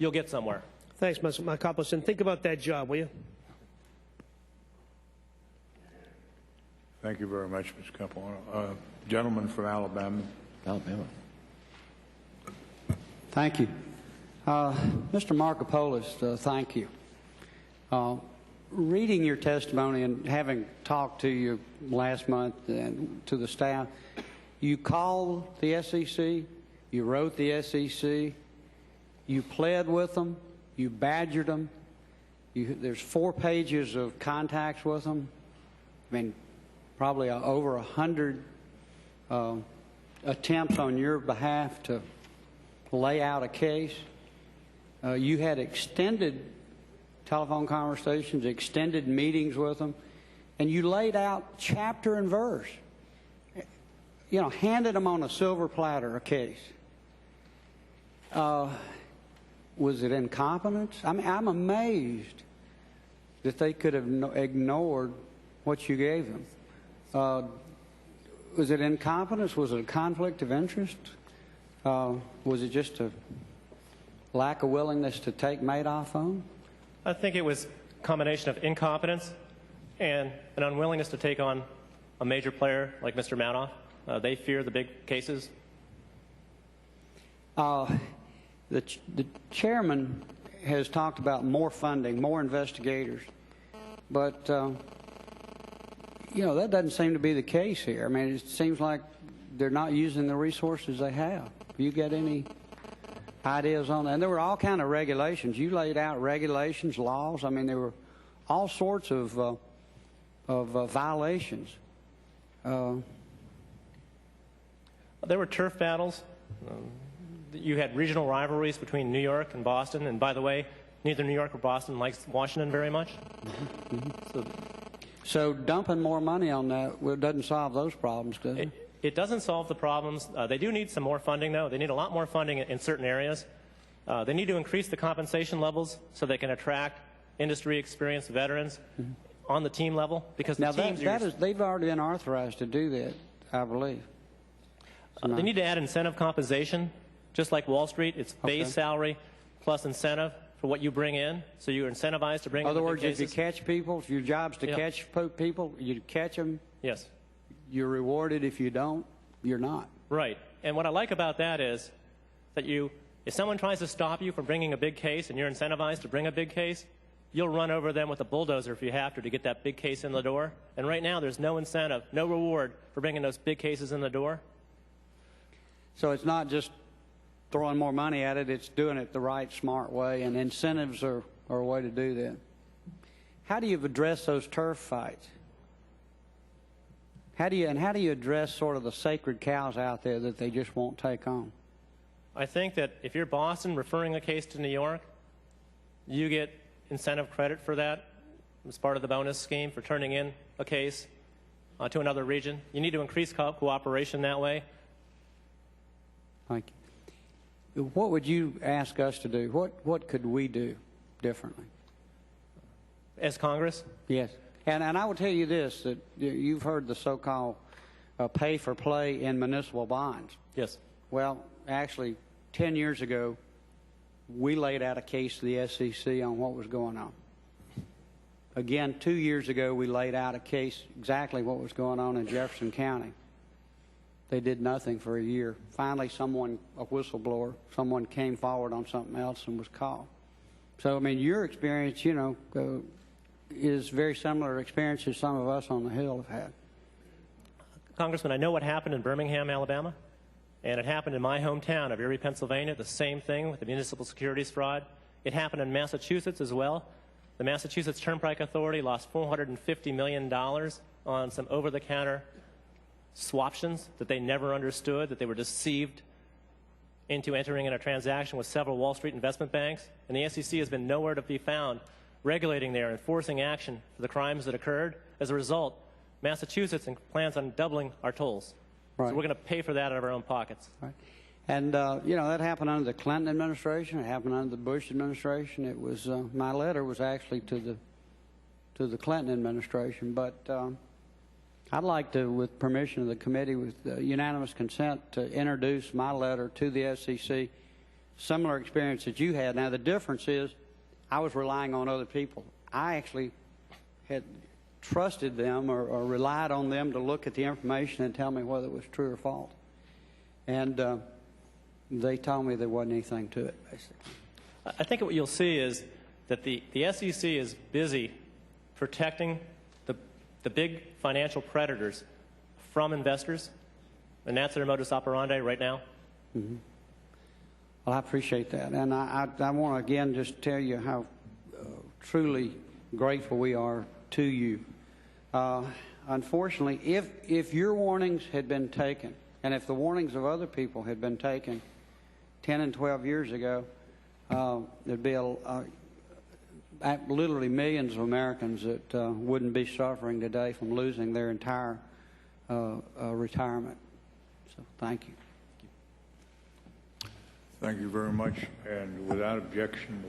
you'll get somewhere. Thanks, Mr. Markopolos. And think about that job, will you? Thank you very much, Mr. Capuano. Gentleman from Alabama. Alabama. Thank you. Mr. Markopolos, thank you. Reading your testimony and having talked to you last month and to the staff, you called the SEC, you wrote the SEC, you pled with them, you badgered them. There's 4 pages of contacts with them. I mean, probably over 100 attempts on your behalf to lay out a case. You had extended telephone conversations, extended meetings with them, and you laid out chapter and verse. You know, handed them on a silver platter a case. Was it incompetence? I mean, I'm amazed that they could have ignored what you gave them. Was it incompetence? Was it a conflict of interest? Was it just a lack of willingness to take Madoff on? I think it was a combination of incompetence and an unwillingness to take on a major player like Mr. Madoff. They fear the big cases. The chairman has talked about more funding, more investigators, but you know, that doesn't seem to be the case here. I mean, it seems like they're not using the resources they have. Have you got any ideas on that? And there were all kind of regulations. You laid out regulations, laws. I mean, there were all sorts of violations. There were turf battles. You had regional rivalries between New York and Boston. And by the way, neither New York or Boston likes Washington very much. So dumping more money on that doesn't solve those problems, does it? It doesn't solve the problems. They do need some more funding, though. They need a lot more funding in certain areas. They need to increase the compensation levels so they can attract industry experienced veterans on the team level. Because the teams they've already been authorized to do that, I believe. They need to add incentive compensation, just like Wall Street. It's base salary plus incentive for what you bring in, so you're incentivized to bring in the big cases. In other words, if you catch people, if your job's to catch people, you catch them. Yes. You're rewarded. If you don't, you're not. Right. And what I like about that is that if someone tries to stop you from bringing a big case and you're incentivized to bring a big case, you'll run over them with a bulldozer if you have to get that big case in the door. And right now there's no incentive, no reward for bringing those big cases in the door. So it's not just throwing more money at it, it's doing it the right, smart way, and incentives are a way to do that. How do you address those turf fights? How do you address sort of the sacred cows out there that they just won't take on? I think that if you're Boston referring a case to New York, you get incentive credit for that as part of the bonus scheme for turning in a case to another region. You need to increase cooperation that way. Thank you. What would you ask us to do? What could we do differently? As Congress? Yes. And I will tell you this, that you've heard the so-called pay for play in municipal bonds. Yes. Well, actually, 10 years ago, we laid out a case to the SEC on what was going on. Again, 2 years ago, we laid out a case exactly what was going on in Jefferson County. They did nothing for a year. Finally, a whistleblower, someone came forward on something else and was caught. So, I mean, your experience, you know, is very similar experiences some of us on the Hill have had. Congressman, I know what happened in Birmingham, Alabama, and it happened in my hometown of Erie, Pennsylvania, the same thing with the municipal securities fraud. It happened in Massachusetts as well. The Massachusetts Turnpike Authority lost $450 million on some over-the-counter swaptions that they never understood, that they were deceived into entering in a transaction with several Wall Street investment banks. And the SEC has been nowhere to be found regulating there, enforcing action for the crimes that occurred. As a result, Massachusetts plans on doubling our tolls. Right. So we're going to pay for that out of our own pockets. Right. And, you know, that happened under the Clinton administration. It happened under the Bush administration. It was, my letter was actually to the Clinton administration. But I'd like to, with permission of the committee, with unanimous consent, to introduce my letter to the SEC similar experience that you had. Now, the difference is I was relying on other people. I actually had trusted them or relied on them to look at the information and tell me whether it was true or false. And they told me there wasn't anything to it, basically. I think what you'll see is that the SEC is busy protecting the big financial predators from investors, and that's their modus operandi right now. Mm-hmm. Well, I appreciate that. And I want to again just tell you how truly grateful we are to you. Unfortunately, if your warnings had been taken, and if the warnings of other people had been taken 10 and 12 years ago, there'd be literally millions of Americans that wouldn't be suffering today from losing their entire retirement. So thank you. Thank you very much. And without objection,